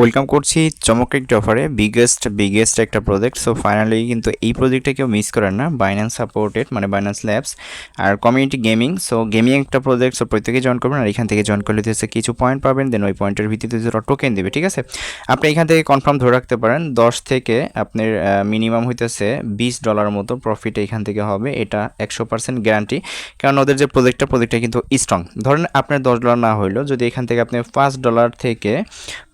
Welcome করছি চমৎকার একটা অফারে বিগেস্ট একটা প্রজেক্ট। সো ফাইনালি কিন্তু এই প্রজেক্টটা কেউ মিস করেন না। বাইন্যান্স সাপোর্টেড, মানে বাইন্যান্স ল্যাবস আর কমিউনিটি গেমিং। সো গেমিং একটা প্রজেক্ট, সো প্রত্যেকে জয়েন করবেন। আর এখান থেকে জয়েন করলে হচ্ছে কিছু পয়েন্ট পাবেন, দেন ওই পয়েন্টের ভিত্তিতে যারা টোকেন দেবে, ঠিক আছে। আপনি এখান থেকে কনফার্ম ধরে রাখতে পারেন 10 থেকে আপনার মিনিমাম হইতেছে $20 মতো প্রফিট এখান থেকে হবে। এটা 100% গ্যারান্টি, কারণ ওদের যে প্রজেক্টটা কিন্তু স্ট্রং। ধরেন আপনার $10 না হইলেও যদি এখান থেকে আপনি $5 থেকে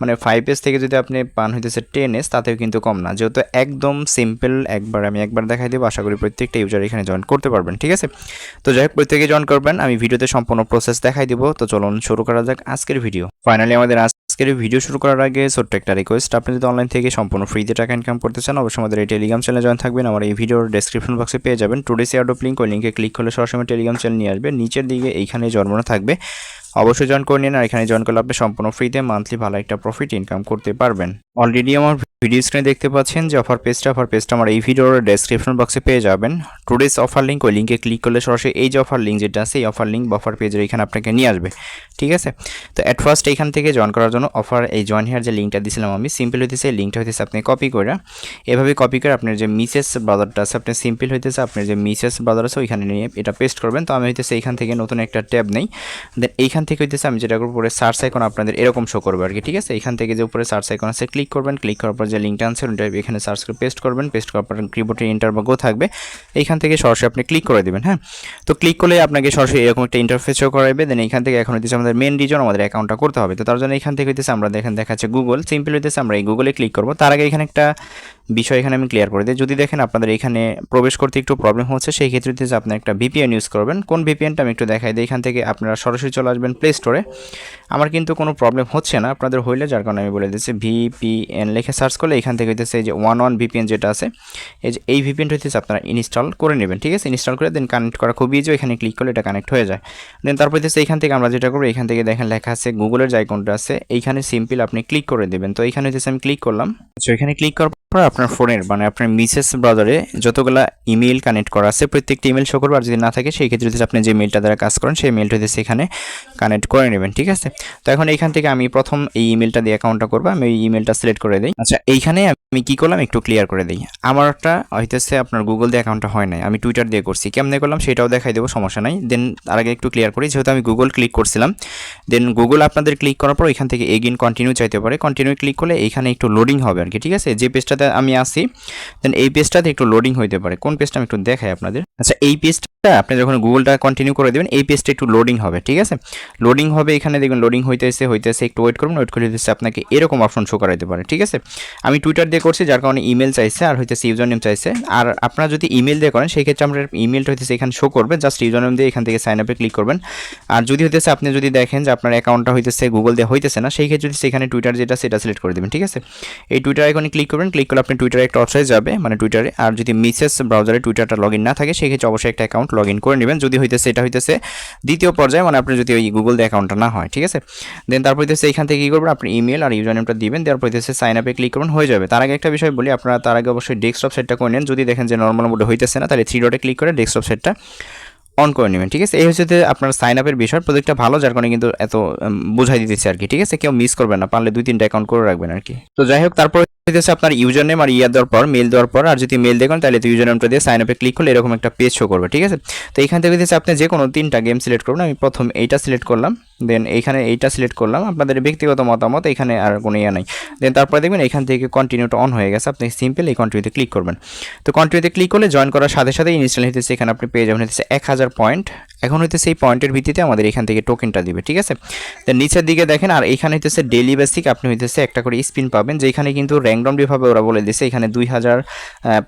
মানে 5S থেকে যদি আপনি পান হইতেছে 10S, তাতেও কিন্তু কম না। যেহেতু একদম সিম্পল, আমি একবার দেখাই দেবো, আশা করি প্রত্যেকটা ইউজার এখানে জয়েন করতে পারবেন, ঠিক আছে। তো যাই হোক, প্রত্যেকে জয়েন করবেন, আমি ভিডিওতে সম্পূর্ণ প্রসেস দেখাই দিব। তো চলুন শুরু করা যাক আজকের ভিডিও। ফাইনালি আমাদের আজকের ভিডিও শুরু করার আগে ছোট্ট একটা রিকোয়েস্ট, আপনি যদি অনলাইন থেকে সম্পূর্ণ ফ্রিতে টাকা ইনকাম করতে চান, অবশ্যই আমাদের এই টেলিগ্রাম চ্যানেলে জয়েন থাকবেন। আমার এই ভিডিওর ডেসক্রিপশন বক্সে পেয়ে যাবেন টুডেস এয়ারড্রপ লিঙ্ক। ওই লিঙ্কে ক্লিক করলে সরাসরি টেলিগ্রাম চ্যানেল নিয়ে আসবে। নিচের দিকে এইখানে জন্মানো থাকবে, অবশ্যই জয়েন করে নিন। আর এখানে জয়েন করলে আপনি সম্পূর্ণ ফ্রিতে মান্থলি ভালো একটা প্রফিট ইনকাম করতে পারবেন। অলরেডি আমার ভিডিও স্ক্রিনে দেখতে পাচ্ছেন যে অফার পেজটা আমার এই ভিডিওর ডেসক্রিপশন বক্সে পেয়ে যাবেন। টুডেস অফার লিঙ্ক, ওই লিঙ্কে ক্লিক করলে সরাসরি এই যে অফার লিঙ্ক যেটা আছে, এই অফার লিঙ্ক বা অফার পেজের এখানে আপনাকে নিয়ে আসবে, ঠিক আছে। তো অ্যাট ফার্স্ট এখান থেকে জয়েন করার জন্য এই জয়েন হেয়ার যে লিঙ্কটা দিয়েছিলাম আমি, সিম্পল হইতেছে এই লিঙ্কটা হইতেছে আপনি কপি করে, এভাবে কপি করে আপনার যে মিসেস ব্রাউজারটা আছে, আপনি সিম্পল হইতেছে আপনার যে মিসেস ব্রাউজার আছে ওইখানে নিয়ে এটা পেস্ট করবেন। তো আমি হইতেছে এইখান থেকে নতুন একটা ট্যাব নেই, দেন এইখান থেকে হইতেছে আমি যেটা করব, উপরে সার্চ আইকন আপনাদের এরকম শো করবে আর কি, ঠিক আছে। এইখান থেকে যে উপরে সার্চ আইকন আছে ক্লিক করবেন, ক্লিক করার পর যে লিঙ্কটা আছে ওটা এখানে সার্চ করে পেস্ট করবেন। পেস্ট করার পর কিবোর্ডে এন্টার বা গো থাকবে, এইখান থেকে সরাসরি আপনি ক্লিক করে দেবেন। হ্যাঁ, তো ক্লিক করলে আপনাকে সরাসরি এরকম একটা ইন্টারফেস শো করাবে। দেন এইখান থেকে এখন হইতেছে আমাদের মেন রিজন আমাদের অ্যাকাউন্টটা করতে হবে। তো তার জন্য এখান থেকে হইতেছে আমরা দেখেন দেখাচ্ছে গুগল, সিম্পল হইতেছে আমরা এই গুগলে ক্লিক করব। তার আগে এখানে একটা বিষয় এখানে আমি ক্লিয়ার করে দিই, যদি দেখেন আপনাদের এখানে প্রবেশ করতে একটু প্রবলেম হচ্ছে, সেই ক্ষেত্রে হচ্ছে আপনি একটা ভিপিএন ইউজ করবেন। কোন ভিপিএনটা আমি একটু দেখাই দিই। এখান থেকে আপনারা সরাসরি চলে আসবেন প্লে স্টোরে। আমার কিন্তু কোনো প্রবলেম হচ্ছে না, আপনাদের হইলে, যার কারণে আমি বলে দিচ্ছি ভিপিএন লিখে সার্চ করলে এখান থেকে হইতেছে এই যে 11 ভিপিএন যেটা আছে, এই ভিপিএনটা হইতেছে আপনারা ইনস্টল করে নেবেন, ঠিক আছে। ইনস্টল করে দেন কানেক্ট করা খুব ইজি, এখানে ক্লিক করলে এটা কানেক্ট হয়ে যায়। দেন তারপর হইতেছে এখান থেকে আমরা যেটা করবো, এখান থেকে দেখেন লেখা আছে গুগলের যে আইকনটা আছে, এইখানে সিম্পল আপনি ক্লিক করে দেবেন। তো এখানে হইতেছে আমি ক্লিক করলাম। তো এখানে ক্লিক করার পর আপনার ফোনের মানে আপনার মিসেস ব্রাউজারে যতগুলো ইমেল কানেক্ট করা আছে প্রত্যেকটা ইমেল শো করবে। আর যদি না থাকে সেই ক্ষেত্রে আপনি যে মেলটা দ্বারা কাজ করেন সেই মেলটা হইতেছে এখানে কানেক্ট করে নেবেন, ঠিক আছে। তো এখন এইখান থেকে আমি প্রথম এই ইমেলটা দিয়ে অ্যাকাউন্টটা করবো, আমি এই ইমেলটা সিলেক্ট করে দিই। আচ্ছা, এইখানে আমি কি করলাম একটু ক্লিয়ার করে দিই। আমারটা হইতেছে আপনার গুগল দিয়ে অ্যাকাউন্টটা হয় নাই, আমি টুইটার দিয়ে করছি। কেমনে করলাম সেটাও দেখাই দেবো, সমস্যা নাই। দেন তার আগে একটু ক্লিয়ার করি, যেহেতু আমি গুগল ক্লিক করছিলাম, দেন গুগল আপনাদের ক্লিক করার পর এখান থেকে এগেইন কন্টিনিউ চাইতে পারে। কন্টিনিউ ক্লিক করলে এইখানে একটু লোডিং হবে আর কি, ঠিক আছে। যে পেজটাতে আমি আসি, দেন এই পেজটাতে একটু লোডিং হইতে পারে। কোন পেজটা আমি একটু দেখাই আপনাদের। আচ্ছা, এই পেজটা আপনি যখন গুগলটা কন্টিনিউ করে দেবেন, এই পেজটা একটু লোডিং হবে, ঠিক আছে। লোডিং হবে, এখানে দেখবেন লোডিং হইতেছে একটু ওয়েট করবেন। ওয়েট করে হইতেছে আপনাকে এরকম অপশন শো করাইতে পারে, ঠিক আছে। আমি টুইটার দিয়ে করছি, যার কারণে ইমেল চাইছে আর হইতেছে ইউজার নেম চাইছে। আর আপনারা যদি ইমেল দিয়ে করেন সেই ক্ষেত্রে আপনার ইমেলটা হইতেছে এখানে শো করবে, জাস্ট ইউজার নেম দিয়ে এখান থেকে সাইন আপে ক্লিক করবেন। আর যদি হইতেছে আপনি যদি দেখেন যে আপনার অ্যাকাউন্টটা হইতেছে গুগল দিয়ে হইতেছে না, সেই ক্ষেত্রে যদি সেখানে টুইটার যেটা সেটা সিলেক্ট করে দেবেন, ঠিক আছে। এই টুইটার আইকনে ক্লিক করবেন, ক্লিক করলে আপনি টুইটারে একটা অপশনে যাবে, মানে টুইটারে। আর যদি মিসেস ব্রাউজারে টুইটারটা লগ ইন না থাকে সেই ক্ষেত্রে অবশ্যই একটা অ্যাকাউন্ট লগ ইন করে নেবেন, যদি হইতেছে এটা হইতেছে দ্বিতীয় পর্যায়ে, মানে আপনার যদি ওই গুগল দিয়ে অ্যাকাউন্টটা না হয়, ঠিক আছে। দেন তারপর হইতেছে এখান থেকে কী করবেন, আপনি ইমেল আর ইউজার নেমটা দিবেন, দেওয়ার পর হইতেছে সাইন আপে ক্লিক করবেন, হয়ে যাবে। তার আগে একটা বিষয় বলি, আপনারা তার আগে অবশ্যই ডেস্কটপ সেটটা করে নেন। যদি দেখেন যে নর্মাল মোডে হইতেছে না, তাহলে 3 ডটে ক্লিক করে ডেস্কটপ সেটটা অন করে নেবেন, ঠিক আছে। এই হচ্ছে আপনার সাইন আপের বিষয়। প্রজেক্টটা ভালো, যার কারণে কিন্তু এত বোঝাই দিতেছে আর কি, ঠিক আছে। কেউ মিস করবেন না, পারলে 2-3টা অ্যাকাউন্ট করে রাখবেন আর কি। তো যাই হোক, তারপর হইতেছে আপনার ইউজার নেম আর দেওয়ার পর মেল দেওয়ার পর, আর যদি মেল দেখেন তাহলে তো ইউজার নেমটা দিয়ে সাইন আপে ক্লিক করলে এরকম একটা পেজ শো করবে, ঠিক আছে। তো এইখান থেকে হইতেছে আপনি যে কোনো 3টা গেম সিলেক্ট করবেন। আমি প্রথম এইটা সিলেক্ট করলাম, দেন এইখানে এইটা সিলেক্ট করলাম। আপনাদের ব্যক্তিগত মতামত, এখানে আর কোনো ইয়ে নাই। দেন তারপরে দেখবেন এখান থেকে কন্টিনিউটা অন হয়ে গেছে, আপনি সিম্পল এই কন্টিনিউতে ক্লিক করবেন। তো কন্টিনিউতে ক্লিক করলে জয়েন করার সাথে সাথে ইনস্টল হইতেছে, এখানে আপনি পেয়ে যাবেন হইতেছে 1000 পয়েন্ট। এখন হইতেছে এই পয়েন্টের ভিত্তিতে আমাদের এখান থেকে টোকেনটা দিবে, ঠিক আছে। দেন নিচের দিকে দেখেন, আর এইখানে হইতেছে ডেইলি বেসিক আপনি হইতেছে একটা করে স্পিন পাবেন, যেখানে কিন্তু র্যান্ডমলিভাবে ওরা বলে দিচ্ছে এখানে 2000,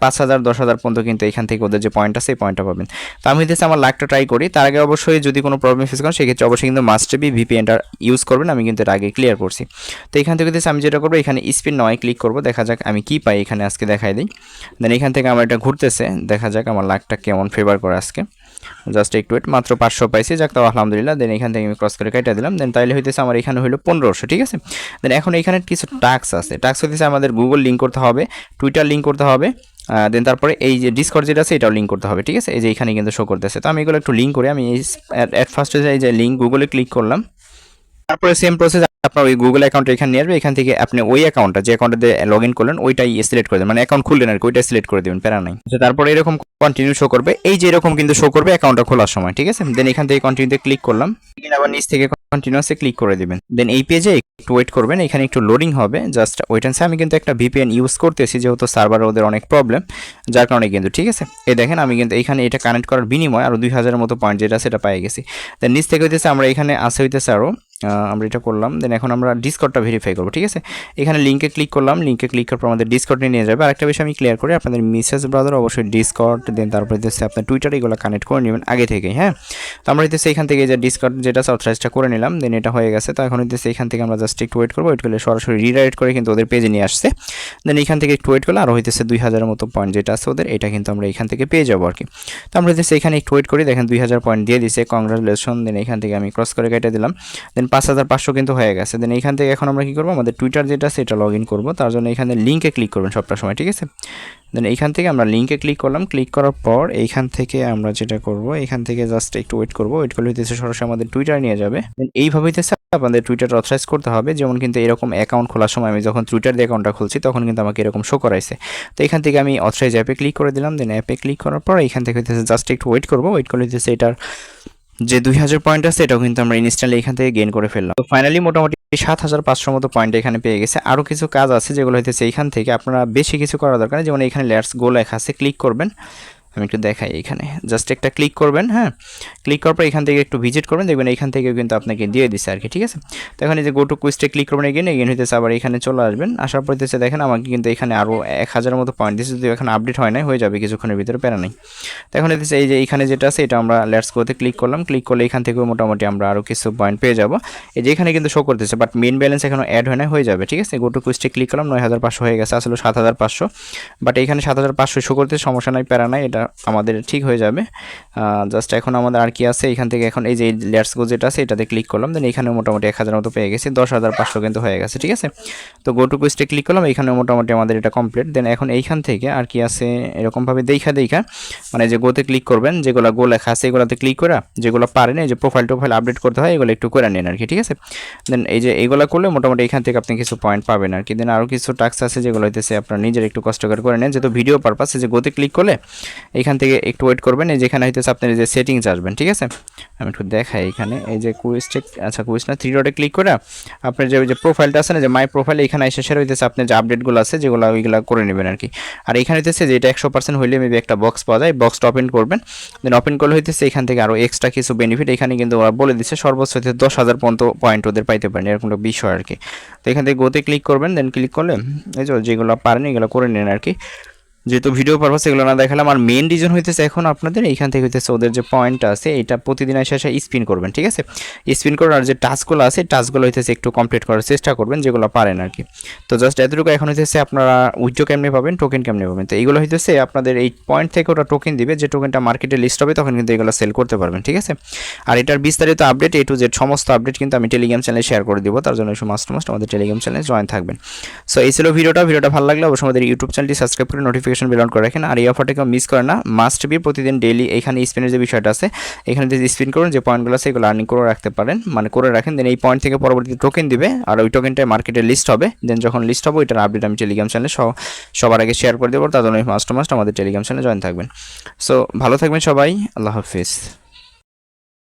5000, 10,000 পর্যন্ত কিন্তু এখান থেকে ওদের যে পয়েন্ট আছে এই পয়েন্টটা পাবেন। তো আমি হইতেছে আমার লাকটা ট্রাই করি। তার আগে অবশ্যই যদি কোনো প্রবলেম ফেস করেন সেক্ষেত্রে অবশ্যই কিন্তু মাস্ট বি ভিপিএনটা ইউজ করবেন। আমি কিন্তু এর আগে ক্লিয়ার করছি। তো এখান থেকে হইতেছে আমি যেটা করবো, এখানে স্পিন নয় ক্লিক করবো, দেখা যাক আমি কি পাই এখানে আজকে দেখাই দিই। দেন এখান থেকে আমার এটা ঘুরতেছে, দেখা যাক আমার লাকটা কেমন ফেভার করে আজকে। জাস্ট একটু ওয়েট, মাত্র 500 পাইছি, যাক তাও আলহামদুলিল্লাহ। দেন এখান থেকে আমি ক্রস করে কেটে দিলাম। দেন তাইলে হইতেছে আমার এখানে হলো 1500, ঠিক আছে। দেন এখন এখানে কিছু টাস্ক আছে। টাস্ক হইতেছে আমাদের গুগল লিঙ্ক করতে হবে, টুইটার লিঙ্ক করতে হবে, দেন তারপরে এই যে ডিসকর্ড যেটা আছে এটাও লিঙ্ক করতে হবে, ঠিক আছে। এই যে এখানে কিন্তু শো করতেছে। তো আমি এগুলো একটু লিঙ্ক করি। আমি এই অ্যাট ফার্স্টে এই যে লিঙ্ক গুগলে ক্লিক করলাম, তারপরে সেম প্রসেস আপনার ওই গুগল অ্যাকাউন্টটা এখানে নিয়ে আসবে, এখান থেকে আপনি ওই অ্যাকাউন্টটা যে অ্যাকাউন্টে লগ ইন করলেন ওইটাই সিলেক্ট করে দেবেন, মানে অ্যাকাউন্ট খুললেন আর কি ওইটা সিলেক্ট করে দেবেন, প্যারা নাই। আচ্ছা, তারপরে এরকম কন্টিনিউ শো করবে, এই যে এরকম কিন্তু শো করবে অ্যাকাউন্টটা খোলার সময়, ঠিক আছে। দেন এখান থেকে কন্টিনিউতে ক্লিক করলাম, আবার নিচ থেকে কন্টিনিউসে ক্লিক করে দিবেন। দেন এই পেজে একটু ওয়েট করবেন, এখানে একটু লোডিং হবে, জাস্ট ওয়েট অ্যান্ড সি। আমি কিন্তু একটা ভিপিএন ইউজ করতেছি যেহেতু সার্ভারে ওদের অনেক প্রবলেম, যার কারণে কিন্তু, ঠিক আছে। এই দেখেন আমি কিন্তু এখানে এটা কানেক্ট করার বিনিময়ে আরও 2000-এর মতো পয়েন্ট যেটা সেটা পেয়ে গেছি। দেন নিচ থেকে হইতেছে আমরা এখানে আসে হইতেছে আরও আমরা এটা করলাম। দেন এখন আমরা ডিসকর্ডটা ভেরিফাই করবো, ঠিক আছে। এখানে লিঙ্কে ক্লিক করলাম, লিঙ্কে ক্লিক করার পর আমাদের ডিসকর্ডে নিয়ে যাবে। আরেকটা বিষয় আমি ক্লিয়ার করি, আপনাদের মেসেজ ব্রাউজার অবশ্যই ডিসকর্ড, দেন তারপরে হচ্ছে আপনার টুইটার এগুলো কানেক্ট করে নেবেন আগে থেকেই, হ্যাঁ। তো আমরা হইতেছে এখান থেকে যে ডিসকর্ড যেটা অথরাইজটা করে নিলাম, দেন এটা হয়ে গেছে। তো এখন হইতেছে এখান থেকে আমরা জাস্ট একটু ওয়েট করবো, ওয়েট করলে সরাসরি রিডাইরেক্ট করে কিন্তু ওদের পেজে নিয়ে আসছে। দেন এখান থেকে একটু ওয়েট করলে আরও হইতেছে 2000-এর মতো পয়েন্ট যেটা আছে ওদের, এটা কিন্তু আমরা এখান থেকে পেয়ে যাবো আর কি। তো আমরা হইতেছে এখানে একটু ওয়েট করি, দেখেন 2000 পয়েন্ট দিয়ে দিছে, কংগ্রাচুলেশন। দেন এখান থেকে আমি ক্রস করে কেটে দিলাম, দেন 5500 কিন্তু হয়ে গেছে। দেন এইখান থেকে এখন আমরা কী করবো, আমাদের টুইটার যেটা সেটা লগ ইন করবো, তার জন্য এখানে লিঙ্কে ক্লিক করবেন সবটা সময়, ঠিক আছে। দেন এইখান থেকে আমরা লিঙ্কে ক্লিক করলাম, ক্লিক করার পর এইখান থেকে আমরা যেটা করব, এখান থেকে জাস্ট একটু ওয়েট করবো, ওয়েট করলে হইতেছে সরাসরি আমাদের টুইটার নিয়ে যাবে। দেন এইভাবে হইতেছে আপনাদের টুইটার অথরাইজ করতে হবে। যেমন কিন্তু এরকম অ্যাকাউন্ট খোলার সময় আমি যখন টুইটার দিয়ে অ্যাকাউন্টটা খুলছি তখন কিন্তু আমাকে এরকম শো করাইছে। তো এখান থেকে আমি অথরাইজ অ্যাপে ক্লিক করে দিলাম। দেন অ্যাপে ক্লিক করার পর এখান থেকে হইতেছে জাস্ট একটু ওয়েট করবো, ওয়েট করলে হইতেছে এটার যে 2000 পয়েন্ট আছে এটাও কিন্তু আমরা ইনস্ট্যান্টলি এখান থেকে গেইন করে ফেললাম। তো ফাইনালি মোটামুটি 7500 মতো পয়েন্ট এখানে পেয়ে গেছে। আরও কিছু কাজ আছে যেগুলো হইতেছে এইখান থেকে আপনারা বেশি কিছু করা দরকার নেই, যেমন এখানে লেটস গো লেখা আছে, ক্লিক করবেন। আমি একটু দেখাই, এখানে জাস্ট একটা ক্লিক করবেন, হ্যাঁ। ক্লিক করার পর এখান থেকে একটু ভিজিট করবেন, দেখবেন এখান থেকেও কিন্তু আপনাকে দিয়ে দিচ্ছে আর কি, ঠিক আছে। তো এখানে যে গো টু কুইজটে ক্লিক করবেন, এগেন হইতেছে আবার এখানে চলে আসবেন। আসার পর হইতেছে দেখেন আমাকে কিন্তু এখানে আরও 1000-এর মতো পয়েন্ট দিচ্ছে, যদি এখন আপডেট হয় নাই, হয়ে যাবে কিছুক্ষণের ভিতরে, প্যারা নেই। তো এখন হইতেছে এই যে এখানে যেটা আছে এটা আমরা লেটস গোতে ক্লিক করলাম, ক্লিক করলে এখান থেকেও মোটামুটি আমরা আরও কিছু পয়েন্ট পেয়ে যাবো। এই যে এখানে কিন্তু শো করতেছে, বাট মেন ব্যালেন্স এখনো অ্যাড হয় না, হয়ে যাবে, ঠিক আছে। গো টু কুইজটে ক্লিক করলাম, 9500 হয়ে গেছে, আসলে 7500, বাট এখানে 7500 শো করতে সমস্যা নাই, প্যারা নাই, এটা আমাদের ঠিক হয়ে যাবে। জাস্ট এখন আমাদের আর কি আছে, এখান থেকে এখন এই যে লেটস গো যেটা আছে এটাতে ক্লিক করলাম, দেন এখানে মোটামুটি 1000 মতো পেয়ে গেছি, 10500 কিন্তু হয়ে গেছে, ঠিক আছে। তো গো টু কুইজটে ক্লিক করলাম, এখানে মোটামুটি আমাদের এটা কমপ্লিট। দেন এখন এইখান থেকে আর কি আছে এরকমভাবে দেখা মানে যে গোতে ক্লিক করবেন, যেগুলো গো লেখা আছে এগুলোতে ক্লিক করে, যেগুলো পারেন এই যে প্রোফাইল আপডেট করতে হয় এগুলো একটু করে নেন আর কি, ঠিক আছে। দেন এই যে এইগুলো করলে মোটামুটি এখান থেকে আপনি কিছু পয়েন্ট পাবেন আর কি। দেন আরও কিছু টাস্ক আছে যেগুলো হইতেছে আপনার নিজের একটু কষ্ট করে নেন, যেহেতু ভিডিও পারপাসে। যে গোতে ক্লিক করলে এখান থেকে একটু ওয়েট করবেন, এই যেখানে হইতেছে আপনার যে সেটিংস আসবেন, ঠিক আছে। আমি একটু দেখাই এখানে, এই যে কুইজটে, আচ্ছা কুইজ না, 3 ডটে ক্লিক করে আপনার যে প্রোফাইলটা আছে না, যে মাই প্রোফাইল, এখানে এসে সেটা হইতেছে আপনার যে আপডেটগুলো আছে যেগুলো ওইগুলো করে নেবেন আর কি। আর এখানে হইতেছে যে এটা 100% হইলে মেবি একটা বক্স পাওয়া যায়, বক্সটা ওপেন করবেন। দেন ওপেন করলে হইতেছে এখান থেকে আরও এক্সট্রা কিছু বেনিফিট এখানে কিন্তু ওরা বলে দিচ্ছে, সর্বোচ্চ হইতে 10,000 পর্যন্ত পয়েন্ট ওদের পাইতে পারেন, এরকম একটা বিষয় আর কি। তো এখান থেকে গোতে ক্লিক করবেন, দেন ক্লিক করলে এই যেগুলো পারেন এগুলো করে নেন আর কি। যেহেতু ভিডিও পারপাস এগুলো না দেখালাম, আর মেন রিজন হইতেছে এখন আপনাদের এইখান থেকে হইতেছে ওদের যে পয়েন্ট আছে এটা প্রতিদিন এসে স্পিন করবেন, ঠিক আছে। স্পিন করার আর যে টাস্কগুলো আছে টাস্কগুলো হইতেছে একটু কমপ্লিট করার চেষ্টা করবেন, যেগুলো পারেন আর কি। তো জাস্ট এতটুকু। এখন হইতেছে আপনারা উইথড্র কেমনে পাবেন, টোকেন কেমনে পাবেন, তো এইগুলো হইতেছে আপনাদের এই পয়েন্ট থেকে ওটা টোকেন দিবে, যে টোকেনটা মার্কেটে লিস্ট হবে তখন কিন্তু এগুলো সেল করতে পারবেন, ঠিক আছে। আর এটার বিস্তারিত আপডেট A to Z সমস্ত আপডেট কিন্তু আমি টেলিগ্রাম চ্যানেলে শেয়ার করে দিব, তার জন্য মাস্ট আমাদের টেলিগ্রাম চ্যানেলে জয়েন থাকবেন। সো এই ছিল ভিডিওটা ভালো লাগলে অবশ্যই আমাদের ইউটিউব চ্যানেলটি সাবস্ক্রাইব করে নোটিফিকেশন বেল অন করে রাখেন। আর এই অফারটাকে মিস করে না, মাস্ট বি প্রতিদিন ডেইলি এখানে স্পিনের যে বিষয়টা আছে এখানে যে স্পিন করুন, যে পয়েন্টগুলো আছে এগুলো আর্নিং করে রাখতে পারেন, মানে করে রাখেন। দেন এই পয়েন্ট থেকে পরবর্তীতে টোকেন দিবে, আর ওই টোকেনটা মার্কেটে লিস্ট হবে। দেন যখন লিস্ট হবে ওইটার আপডেট আমি টেলিগ্রাম চ্যানেলে সবার আগে শেয়ার করে দেবো, তার জন্য মাস্ট আমাদের টেলিগ্রাম চ্যানেলে জয়েন থাকবেন। সো ভালো থাকবেন সবাই, আল্লাহ হাফিজ।